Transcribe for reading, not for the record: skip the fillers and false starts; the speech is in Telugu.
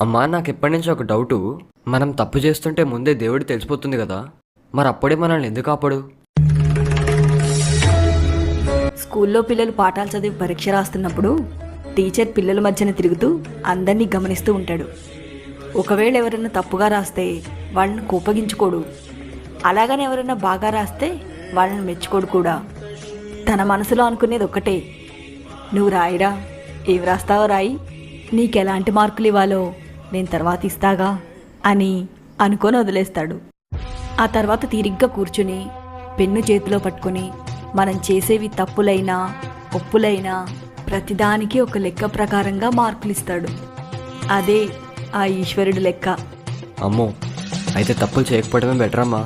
అమ్మా, నాకు ఎప్పటి నుంచి ఒక డౌటు. మనం తప్పు చేస్తుంటే ముందే దేవుడు తెలిసిపోతుంది కదా, మరి అప్పుడే మనల్ని ఎందుకు ఆపడు? స్కూల్లో పిల్లలు పాఠాలు చదివి పరీక్ష రాస్తున్నప్పుడు టీచర్ పిల్లల మధ్యన తిరుగుతూ అందరినీ గమనిస్తూ ఉంటాడు. ఒకవేళ ఎవరైనా తప్పుగా రాస్తే వాళ్ళని కోపగించుకోడు, అలాగని ఎవరైనా బాగా రాస్తే వాళ్ళని మెచ్చుకోడు కూడా. తన మనసులో అనుకునేది ఒక్కటే, నువ్వు రాయిరా, ఏవి రాస్తావో రాయి, నీకు ఎలాంటి మార్కులు ఇవ్వాలో నేను తర్వాత ఇస్తాగా అని అనుకొని వదిలేస్తాడు. ఆ తర్వాత తీరిగ్గా కూర్చుని పెన్ను చేతిలో పట్టుకొని మనం చేసేవి తప్పులైనా ఒప్పులైనా ప్రతిదానికి ఒక లెక్క ప్రకారంగా మార్కులు ఇస్తాడు. అదే ఆ ఈశ్వరుడు లెక్క. అమ్మో, అయితే తప్పులు చేయకపోవడమే బెటర్ అమ్మా.